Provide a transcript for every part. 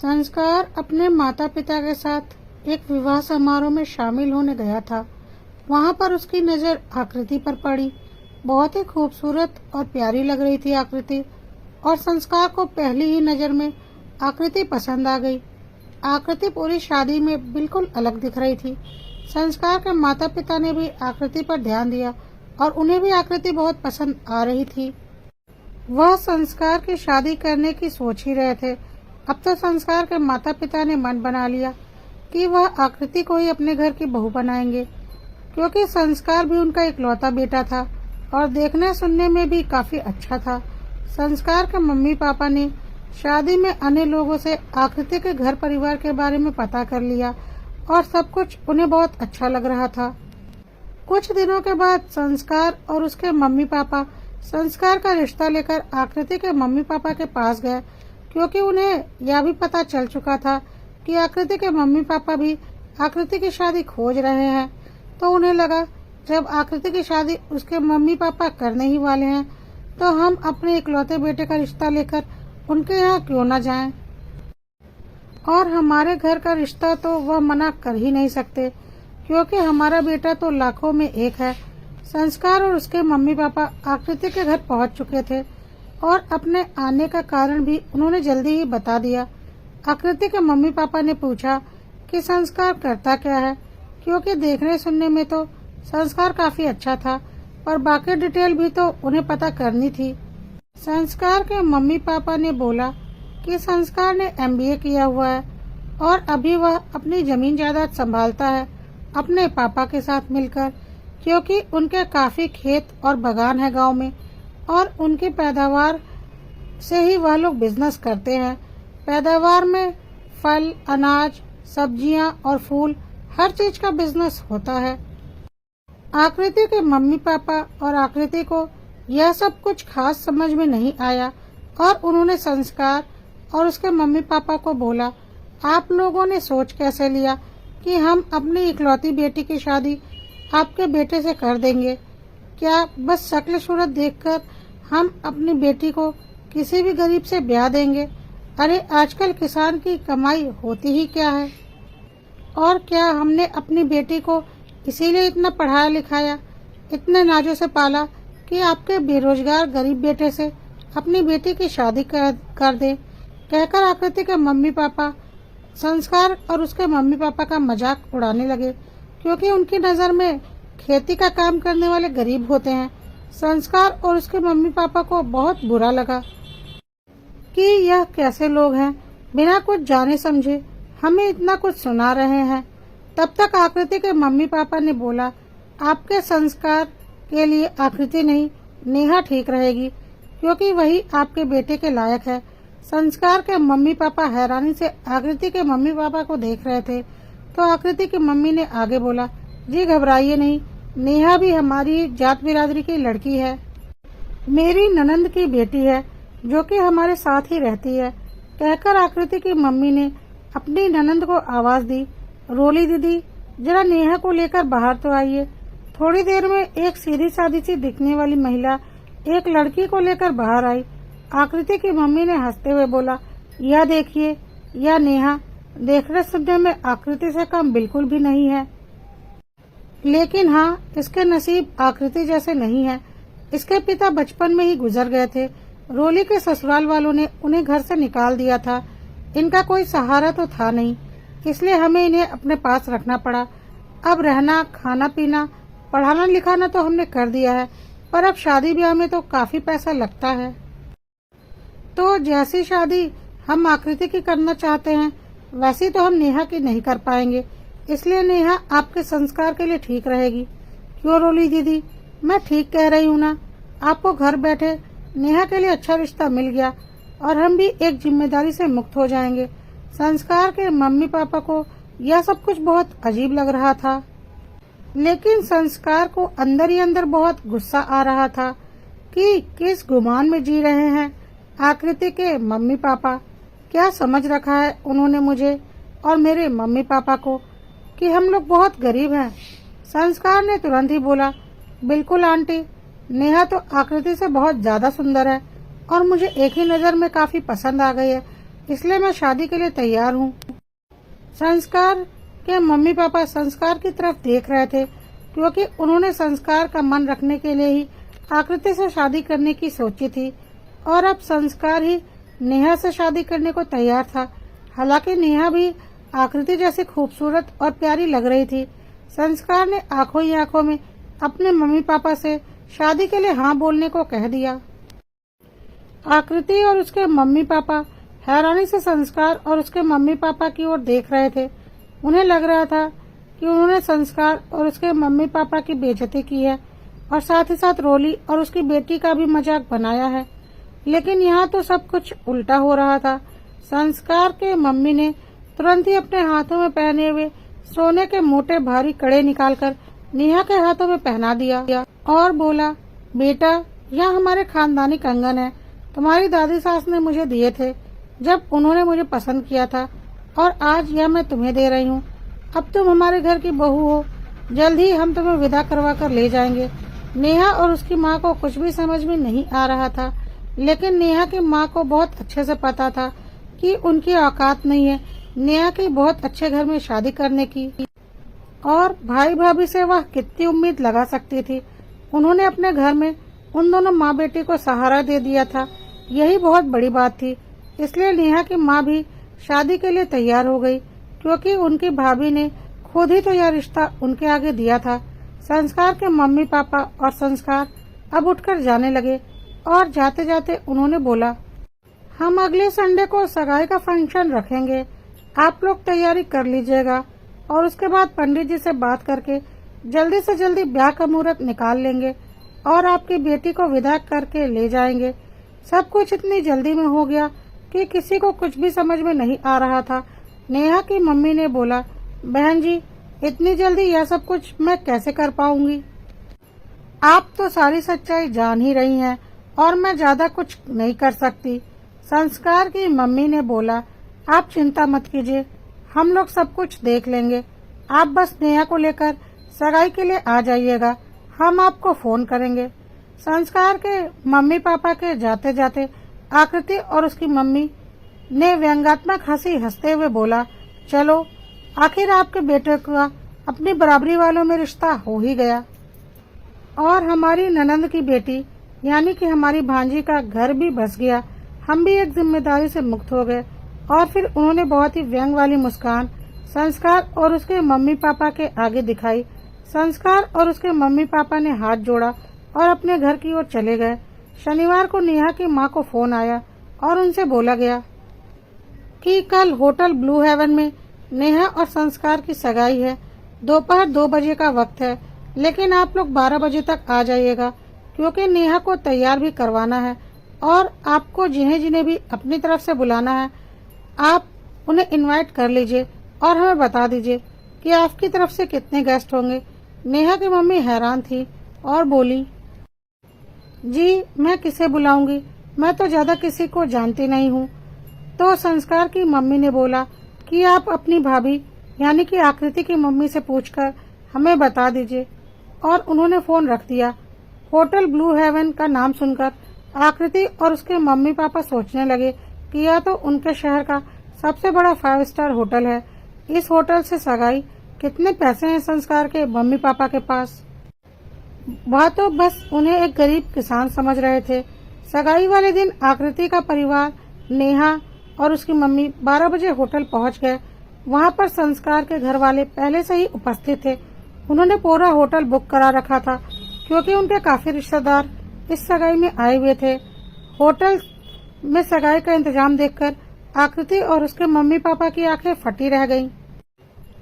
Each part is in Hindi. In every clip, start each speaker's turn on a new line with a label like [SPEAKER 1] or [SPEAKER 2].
[SPEAKER 1] संस्कार अपने माता पिता के साथ एक विवाह समारोह में शामिल होने गया था। वहां पर उसकी नजर आकृति पर पड़ी। बहुत ही खूबसूरत और प्यारी लग रही थी आकृति, और संस्कार को पहली ही नजर में आकृति पसंद आ गई। आकृति पूरी शादी में बिल्कुल अलग दिख रही थी। संस्कार के माता पिता ने भी आकृति पर ध्यान दिया और उन्हें भी आकृति बहुत पसंद आ रही थी। वह संस्कार की शादी करने की सोच ही रहे थे। अब तो संस्कार के माता पिता ने मन बना लिया कि वह आकृति को ही अपने घर की बहू बनाएंगे, क्योंकि संस्कार भी उनका इकलौता बेटा था और देखने सुनने में भी काफी अच्छा था। संस्कार के मम्मी पापा ने शादी में आने लोगों से आकृति के घर परिवार के बारे में पता कर लिया और सब कुछ उन्हें बहुत अच्छा लग रहा था। कुछ दिनों के बाद संस्कार और उसके मम्मी पापा संस्कार का रिश्ता लेकर आकृति के मम्मी पापा के पास गए, क्योंकि उन्हें यह भी पता चल चुका था कि आकृति के मम्मी पापा भी आकृति की शादी खोज रहे हैं। तो उन्हें लगा, जब आकृति की शादी उसके मम्मी पापा करने ही वाले हैं, तो हम अपने इकलौते बेटे का रिश्ता लेकर उनके यहाँ क्यों न जाएं? और हमारे घर का रिश्ता तो वह मना कर ही नहीं सकते, क्योंकि हमारा बेटा तो लाखों में एक है। संस्कार और उसके मम्मी पापा आकृति के घर पहुंच चुके थे और अपने आने का कारण भी उन्होंने जल्दी ही बता दिया। आकृति के मम्मी पापा ने पूछा कि संस्कार करता क्या है, क्योंकि देखने सुनने में तो संस्कार काफी अच्छा था, पर बाकी डिटेल भी तो उन्हें पता करनी थी। संस्कार के मम्मी पापा ने बोला कि संस्कार ने MBA किया हुआ है और अभी वह अपनी जमीन जायदाद संभालता है अपने पापा के साथ मिलकर, क्योंकि उनके काफी खेत और बागान है गांव में, और उनकी पैदावार से ही वह लोग बिजनेस करते हैं। पैदावार में फल, अनाज, सब्जियां और फूल, हर चीज का बिजनेस होता है। आकृति के मम्मी पापा और आकृति को यह सब कुछ खास समझ में नहीं आया और उन्होंने संस्कार और उसके मम्मी पापा को बोला, आप लोगों ने सोच कैसे लिया कि हम अपनी इकलौती बेटी की शादी आपके बेटे से कर देंगे? क्या बस शक्ल सूरत देखकर हम अपनी बेटी को किसी भी गरीब से ब्याह देंगे? अरे आजकल किसान की कमाई होती ही क्या है? और क्या हमने अपनी बेटी को इसीलिए इतना पढ़ाया लिखाया, इतने नाजों से पाला कि आपके बेरोजगार गरीब बेटे से अपनी बेटी की शादी कर दे? कहकर आकृति के मम्मी पापा संस्कार और उसके मम्मी पापा का मजाक उड़ाने लगे, क्योंकि उनकी नजर में खेती का काम करने वाले गरीब होते हैं। संस्कार और उसके मम्मी पापा को बहुत बुरा लगा कि यह कैसे लोग हैं, बिना कुछ जाने समझे हमें इतना कुछ सुना रहे हैं। तब तक आकृति के मम्मी पापा ने बोला, आपके संस्कार के लिए आकृति नहीं, नेहा ठीक रहेगी, क्योंकि वही आपके बेटे के लायक है। संस्कार के मम्मी पापा हैरानी से आकृति के मम्मी पापा को देख रहे थे, तो आकृति की मम्मी ने आगे बोला, जी घबराइए नहीं, नेहा भी हमारी जात बिरादरी की लड़की है, मेरी ननंद की बेटी है, जो कि हमारे साथ ही रहती है। कहकर आकृति की मम्मी ने अपनी ननंद को आवाज दी, रोली दीदी जरा नेहा को लेकर बाहर तो आइए। थोड़ी देर में एक सीधी सादी सी दिखने वाली महिला एक लड़की को लेकर बाहर आई। आकृति की मम्मी ने हंसते हुए बोला, यह देखिए, यह नेहा देखने सुनने में आकृति से कम बिल्कुल भी नहीं है, लेकिन हाँ, इसके नसीब आकृति जैसे नहीं है। इसके पिता बचपन में ही गुजर गए थे। रोली के ससुराल वालों ने उन्हें घर से निकाल दिया था। इनका कोई सहारा तो था नहीं, इसलिए हमें इन्हें अपने पास रखना पड़ा। अब रहना, खाना पीना, पढ़ाना लिखाना तो हमने कर दिया है, पर अब शादी ब्याह में तो काफी पैसा लगता है। तो जैसी शादी हम आकृति की करना चाहते हैं, वैसी तो हम नेहा की नहीं कर पाएंगे, इसलिए नेहा आपके संस्कार के लिए ठीक रहेगी। क्यों रोली दीदी, मैं ठीक कह रही हूँ ना? आपको घर बैठे नेहा के लिए अच्छा रिश्ता मिल गया और हम भी एक जिम्मेदारी से मुक्त हो जाएंगे। संस्कार के मम्मी पापा को यह सब कुछ बहुत अजीब लग रहा था, लेकिन संस्कार को अंदर ही अंदर बहुत गुस्सा आ रहा था कि किस गुमान में जी रहे हैं आकृति के मम्मी पापा। क्या समझ रखा है उन्होंने मुझे और मेरे मम्मी पापा को कि हम लोग बहुत गरीब हैं। संस्कार ने तुरंत ही बोला, बिल्कुल आंटी, नेहा तो आकृति से बहुत ज्यादा सुंदर है और मुझे एक ही नजर में काफी पसंद आ गई है। इसलिए मैं शादी के लिए तैयार हूँ। संस्कार के मम्मी पापा संस्कार की तरफ देख रहे थे, क्योंकि उन्होंने संस्कार का मन रखने के लिए ही आकृति से शादी करने की सोची थी, और अब संस्कार ही नेहा से शादी करने को तैयार था। हालांकि नेहा भी आकृति जैसी खूबसूरत और प्यारी लग रही थी। संस्कार ने आंखों ही आंखों में अपने मम्मी पापा से शादी के लिए हाँ बोलने को कह दिया। आकृति और उसके मम्मी पापा हैरानी से संस्कार और उसके मम्मी पापा की ओर देख रहे थे। उन्हें लग रहा था कि उन्होंने संस्कार और उसके मम्मी पापा की बेइज्जती की है और साथ ही साथ रोली और उसकी बेटी का भी मजाक बनाया है। लेकिन यहाँ तो सब कुछ उल्टा हो रहा था। संस्कार के मम्मी ने तुरंत ही अपने हाथों में पहने हुए सोने के मोटे भारी कड़े निकालकर नेहा के हाथों में पहना दिया और बोला, बेटा यह हमारे खानदानी कंगन है, तुम्हारी दादी सास ने मुझे दिए थे जब उन्होंने मुझे पसंद किया था, और आज यह मैं तुम्हें दे रही हूँ। अब तुम हमारे घर की बहू हो, जल्द ही हम तुम्हें विदा करवा कर ले जाएंगे। नेहा और उसकी माँ को कुछ भी समझ में नहीं आ रहा था, लेकिन नेहा की माँ को बहुत अच्छे से पता था कि उनकी औकात नहीं है नेहा की बहुत अच्छे घर में शादी करने की, और भाई भाभी से वह कितनी उम्मीद लगा सकती थी। उन्होंने अपने घर में उन दोनों माँ बेटी को सहारा दे दिया था, यही बहुत बड़ी बात थी। इसलिए नेहा की माँ भी शादी के लिए तैयार हो गई, क्योंकि उनकी भाभी ने खुद ही तो यह रिश्ता उनके आगे दिया था। संस्कार के मम्मी पापा और संस्कार अब उठकर जाने लगे, और जाते जाते उन्होंने बोला, हम अगले संडे को सगाई का फंक्शन रखेंगे, आप लोग तैयारी कर लीजिएगा, और उसके बाद पंडित जी से बात करके जल्दी से जल्दी ब्याह का मुहूर्त निकाल लेंगे और आपकी बेटी को विदा करके ले जाएंगे। सब कुछ इतनी जल्दी में हो गया कि किसी को कुछ भी समझ में नहीं आ रहा था। नेहा की मम्मी ने बोला, बहन जी इतनी जल्दी यह सब कुछ मैं कैसे कर पाऊंगी? आप तो सारी सच्चाई जान ही रही हैं और मैं ज्यादा कुछ नहीं कर सकती। संस्कार की मम्मी ने बोला, आप चिंता मत कीजिए, हम लोग सब कुछ देख लेंगे। आप बस नेहा को लेकर सगाई के लिए आ जाइएगा, हम आपको फोन करेंगे। संस्कार के मम्मी पापा के जाते जाते आकृति और उसकी मम्मी ने व्यंग्यात्मक हंसी हंसते हुए बोला, चलो आखिर आपके बेटे का अपनी बराबरी वालों में रिश्ता हो ही गया, और हमारी ननंद की बेटी यानी कि हमारी भांजी का घर भी बस गया। हम भी एक जिम्मेदारी से मुक्त हो गए। और फिर उन्होंने बहुत ही व्यंग वाली मुस्कान संस्कार और उसके मम्मी पापा के आगे दिखाई। संस्कार और उसके मम्मी पापा ने हाथ जोड़ा और अपने घर की ओर चले गए। शनिवार को नेहा की माँ को फोन आया और उनसे बोला गया कि कल होटल ब्लू हेवन में नेहा और संस्कार की सगाई है। दोपहर 2 बजे का वक्त है, लेकिन आप लोग 12 बजे तक आ जाइएगा, क्योंकि नेहा को तैयार भी करवाना है और आपको जिन्हें जिन्हें भी अपनी तरफ से बुलाना है आप उन्हें इनवाइट कर लीजिए और हमें बता दीजिए कि आपकी तरफ से कितने गेस्ट होंगे। नेहा की मम्मी हैरान थी और बोली, जी मैं किसे बुलाऊंगी, मैं तो ज्यादा किसी को जानती नहीं हूँ। तो संस्कार की मम्मी ने बोला कि आप अपनी भाभी यानी कि आकृति की मम्मी से पूछकर हमें बता दीजिए, और उन्होंने फोन रख दिया। होटल ब्लू हेवन का नाम सुनकर आकृति और उसके मम्मी पापा सोचने लगे कि यह तो उनके शहर का सबसे बड़ा 5 स्टार होटल है। इस होटल से सगाई, कितने पैसे हैं संस्कार के मम्मी पापा के पास? वह तो बस उन्हें एक गरीब किसान समझ रहे थे। सगाई वाले दिन आकृति का परिवार, नेहा और उसकी मम्मी 12 बजे होटल पहुंच गए। वहां पर संस्कार के घर वाले पहले से ही उपस्थित थे। उन्होंने पूरा होटल बुक करा रखा था, क्योंकि उनके काफी रिश्तेदार इस सगाई में आए हुए थे। होटल में सगाई का इंतजाम देखकर आकृति और उसके मम्मी पापा की आंखें फटी रह गईं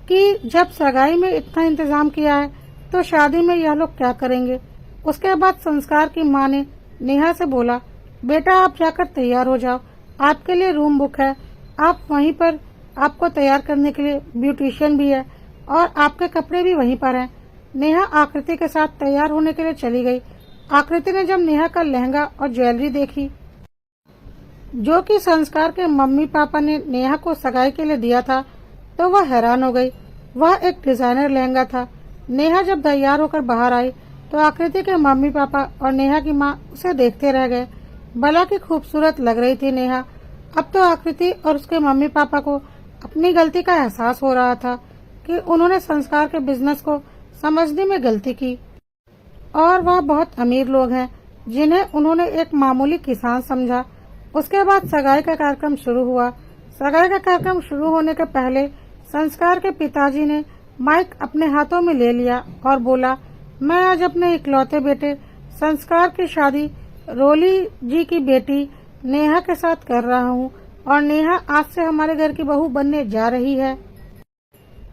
[SPEAKER 1] कि जब सगाई में इतना इंतजाम किया है तो शादी में यह लोग क्या करेंगे। उसके बाद संस्कार की माँ ने नेहा से बोला, बेटा आप जाकर तैयार हो जाओ, आपके लिए रूम बुक है, आप वहीं पर, आपको तैयार करने के लिए ब्यूटिशियन भी है और आपके कपड़े भी वहीं पर हैं। नेहा आकृति के साथ तैयार होने के लिए चली गई। आकृति ने जब नेहा का लहंगा और ज्वेलरी देखी जो कि संस्कार के मम्मी पापा ने नेहा को सगाई के लिए दिया था, तो वह हैरान हो गई। वह एक डिजाइनर लहंगा था। नेहा जब तैयार होकर बाहर आई तो आकृति के मम्मी पापा और नेहा की माँ उसे देखते रह गए। भला की खूबसूरत लग रही थी नेहा। अब तो आकृति और उसके मम्मी पापा को अपनी गलती का एहसास हो रहा था कि उन्होंने संस्कार के बिजनेस को समझने में गलती की और वह बहुत अमीर लोग हैं जिन्हें उन्होंने एक मामूली किसान समझा। उसके बाद सगाई का कार्यक्रम शुरू हुआ। सगाई का कार्यक्रम शुरू होने के पहले संस्कार के पिताजी ने माइक अपने हाथों में ले लिया और बोला, मैं आज अपने इकलौते बेटे संस्कार की शादी रोली जी की बेटी नेहा के साथ कर रहा हूँ और नेहा आज से हमारे घर की बहू बनने जा रही है।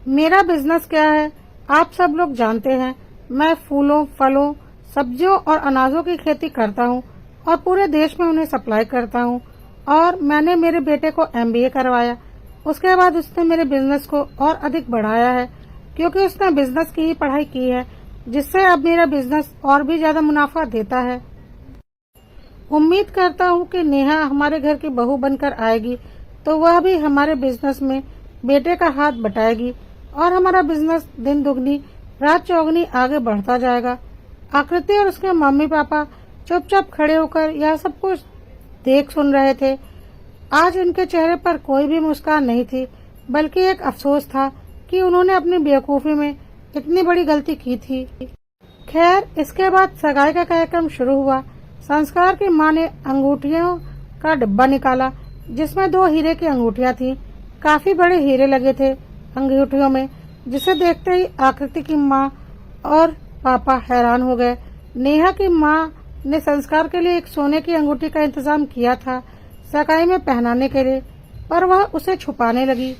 [SPEAKER 1] मेरा बिजनेस क्या है आप सब लोग जानते हैं। मैं फूलों, फलों, सब्जियों और अनाजों की खेती करता हूँ और पूरे देश में उन्हें सप्लाई करता हूँ। और मैंने मेरे बेटे को MBA करवाया। उसके बाद उसने मेरे बिजनेस को और अधिक बढ़ाया है क्योंकि उसने बिजनेस की ही पढ़ाई की है, जिससे अब मेरा बिजनेस और भी ज्यादा मुनाफा देता है। उम्मीद करता हूँ कि नेहा हमारे घर की बहू बनकर आएगी तो वह भी हमारे बिजनेस में बेटे का हाथ बटाएगी और हमारा बिजनेस दिन दुगनी रात चौगनी आगे बढ़ता जाएगा। आकृति और उसके मम्मी पापा चुपचाप खड़े होकर यह सब कुछ देख सुन रहे थे। आज उनके चेहरे पर कोई भी मुस्कान नहीं थी, बल्कि एक अफसोस था कि उन्होंने अपनी बेवकूफी में इतनी बड़ी गलती की थी। खैर, इसके बाद सगाई का कार्यक्रम शुरू हुआ। संस्कार की मां ने अंगूठियों का डिब्बा निकाला जिसमें 2 हीरे की अंगूठियां थीं। काफी बड़े हीरे लगे थे अंगूठियों में, जिसे देखते ही आकृति की माँ और पापा हैरान हो गए। नेहा की माँ ने संस्कार के लिए एक सोने की अंगूठी का इंतजाम किया था सगाई में पहनाने के लिए, पर वह उसे छुपाने लगी।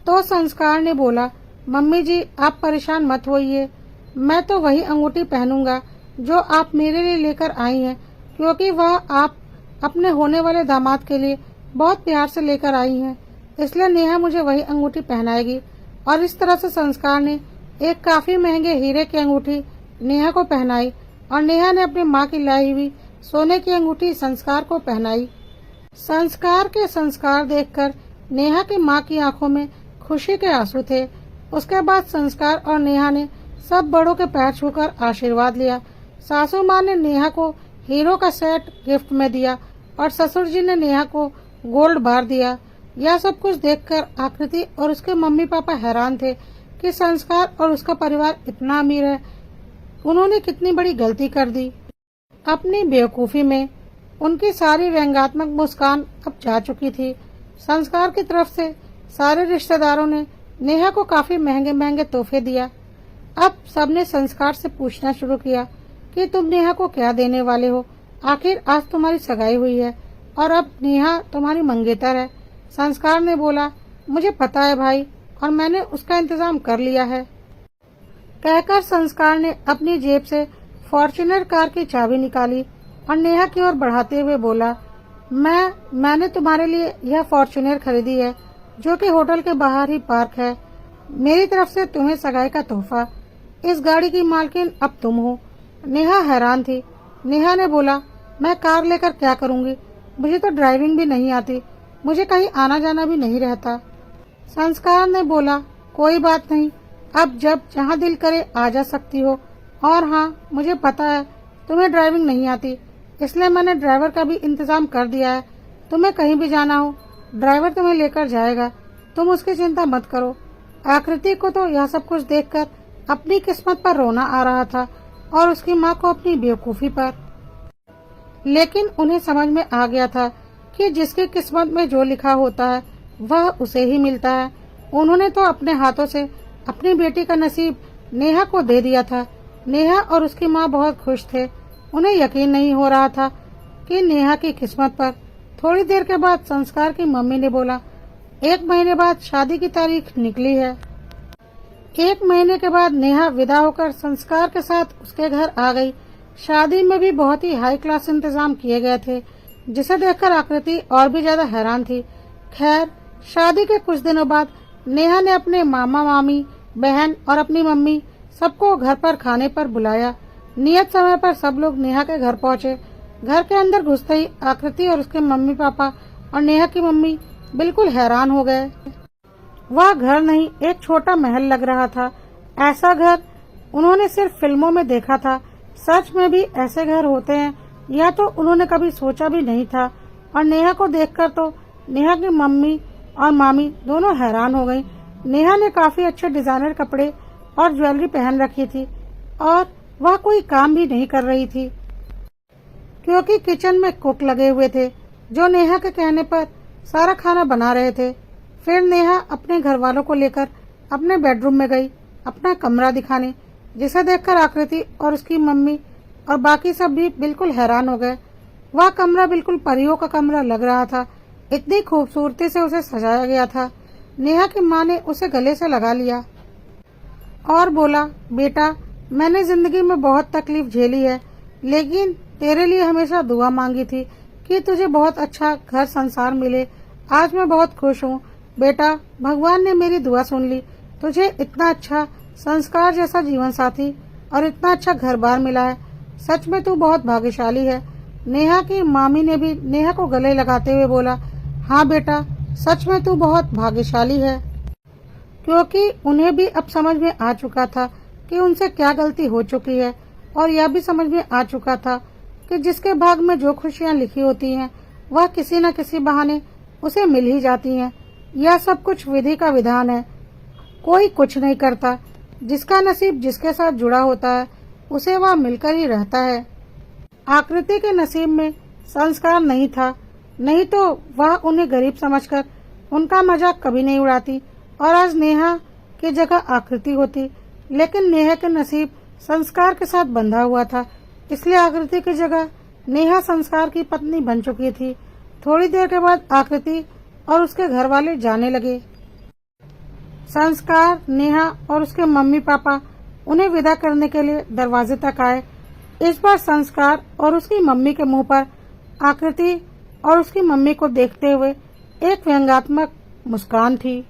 [SPEAKER 1] तो संस्कार ने बोला, मम्मी जी आप परेशान मत होइए, मैं तो वही अंगूठी पहनूंगा जो आप मेरे लिए लेकर आई हैं, क्योंकि वह आप अपने होने वाले दामाद के लिए बहुत प्यार से लेकर आई हैं, इसलिए नेहा मुझे वही अंगूठी पहनाएगी। और इस तरह से संस्कार ने एक काफी महंगे हीरे की अंगूठी नेहा को पहनाई और नेहा ने अपनी माँ की लाई हुई सोने की अंगूठी संस्कार को पहनाई। संस्कार के संस्कार देखकर नेहा की माँ की आंखों में खुशी के आंसू थे। उसके बाद संस्कार और नेहा ने सब बड़ों के पैर छूकर आशीर्वाद लिया। सासू माँ ने नेहा को हीरो का सेट गिफ्ट में दिया और ससुर जी ने नेहा को गोल्ड बार दिया। यह सब कुछ देखकर आकृति और उसके मम्मी पापा हैरान थे कि संस्कार और उसका परिवार इतना अमीर है। उन्होंने कितनी बड़ी गलती कर दी। अपनी बेवकूफी में उनकी सारी व्यंग्यात्मक मुस्कान अब जा चुकी थी। संस्कार की तरफ से सारे रिश्तेदारों ने नेहा को काफी महंगे महंगे तोहफे दिया। अब सबने संस्कार से पूछना शुरू किया कि तुम नेहा को क्या देने वाले हो, आखिर आज तुम्हारी सगाई हुई है और अब नेहा तुम्हारी मंगेतर है। संस्कार ने बोला, मुझे पता है भाई और मैंने उसका इंतजाम कर लिया है। कहकर संस्कार ने अपनी जेब से फॉर्च्यूनर कार की चाबी निकाली और नेहा की ओर बढ़ाते हुए बोला, मैंने तुम्हारे लिए यह फॉर्च्यूनर खरीदी है जो कि होटल के बाहर ही पार्क है। मेरी तरफ से तुम्हें सगाई का तोहफा। इस गाड़ी की मालकिन अब तुम हो। नेहा हैरान थी। नेहा ने बोला, मैं कार लेकर क्या करूंगी, मुझे तो ड्राइविंग भी नहीं आती, मुझे कहीं आना जाना भी नहीं रहता। संस्कार ने बोला, कोई बात नहीं, अब जब जहाँ दिल करे आ जा सकती हो। और हाँ, मुझे पता है तुम्हें ड्राइविंग नहीं आती, इसलिए मैंने ड्राइवर का भी इंतजाम कर दिया है। तुम्हें कहीं भी जाना हो ड्राइवर तुम्हें लेकर जाएगा, तुम उसकी चिंता मत करो। आकृति को तो यह सब कुछ देखकर अपनी किस्मत पर रोना आ रहा था और उसकी माँ को अपनी बेवकूफी पर। लेकिन उन्हें समझ में आ गया था कि जिसकी किस्मत में जो लिखा होता है वह उसे ही मिलता है। उन्होंने तो अपने हाथों से अपनी बेटी का नसीब नेहा को दे दिया था। नेहा और उसकी माँ बहुत खुश थे। उन्हें यकीन नहीं हो रहा था कि नेहा की किस्मत पर। थोड़ी देर के बाद संस्कार की मम्मी ने बोला, 1 महीने बाद शादी की तारीख निकली है। 1 महीने के बाद नेहा विदा होकर संस्कार के साथ उसके घर आ गई। शादी में भी बहुत ही हाई क्लास इंतजाम किए गए थे, जिसे देखकर आकृति और भी ज्यादा हैरान थी। खैर, शादी के कुछ दिनों बाद नेहा ने अपने मामा मामी, बहन और अपनी मम्मी सबको घर पर खाने पर बुलाया। नियत समय पर सब लोग नेहा के घर पहुंचे। घर के अंदर घुसते ही आकृति और उसके मम्मी पापा और नेहा की मम्मी बिल्कुल हैरान हो गए। वह घर नहीं, एक छोटा महल लग रहा था। ऐसा घर उन्होंने सिर्फ फिल्मों में देखा था। सच में भी ऐसे घर होते हैं, यह तो उन्होंने कभी सोचा भी नहीं था। और नेहा को देखकर तो नेहा की मम्मी और मामी दोनों हैरान हो गईं। नेहा ने काफी अच्छे डिजाइनर कपड़े और ज्वेलरी पहन रखी थी और वह कोई काम भी नहीं कर रही थी क्योंकि किचन में कुक लगे हुए थे जो नेहा के कहने पर सारा खाना बना रहे थे। फिर नेहा अपने घर वालों को लेकर अपने बेडरूम में गई अपना कमरा दिखाने, जिसे देखकर आकृति और उसकी मम्मी और बाकी सब भी बिल्कुल हैरान हो गए। वह कमरा बिल्कुल परियों का कमरा लग रहा था, इतनी खूबसूरती से उसे सजाया गया था। नेहा की माँ ने उसे गले से लगा लिया और बोला, बेटा मैंने जिंदगी में बहुत तकलीफ झेली है, लेकिन तेरे लिए हमेशा दुआ मांगी थी कि तुझे बहुत अच्छा घर संसार मिले। आज मैं बहुत खुश हूँ बेटा, भगवान ने मेरी दुआ सुन ली। तुझे इतना अच्छा संस्कार जैसा जीवन साथी और इतना अच्छा घर बार मिला है। सच में तू बहुत भाग्यशाली है। नेहा की मामी ने भी नेहा को गले लगाते हुए बोला, हाँ बेटा, सच में तू बहुत भाग्यशाली है, क्योंकि उन्हें भी अब समझ में आ चुका था कि उनसे क्या गलती हो चुकी है और यह भी समझ में आ चुका था कि जिसके भाग में जो खुशियां लिखी होती हैं वह किसी न किसी बहाने उसे मिल ही जाती हैं। यह सब कुछ विधि का विधान है, कोई कुछ नहीं करता। जिसका नसीब जिसके साथ जुड़ा होता है उसे वह मिलकर ही रहता है। आकृति के नसीब में संस्कार नहीं था, नहीं तो वह उन्हें गरीब समझकर उनका मजाक कभी नहीं उड़ाती और आज नेहा की जगह आकृति होती। लेकिन नेहा के नसीब संस्कार के साथ बंधा हुआ था, इसलिए आकृति की जगह नेहा संस्कार की पत्नी बन चुकी थी। थोड़ी देर के बाद आकृति और उसके घर वाले जाने लगे। संस्कार, नेहा और उसके मम्मी पापा उन्हें विदा करने के लिए दरवाजे तक आए। इस बार संस्कार और उसकी मम्मी के मुंह पर आकृति और उसकी मम्मी को देखते हुए एक व्यंग्यात्मक मुस्कान थी।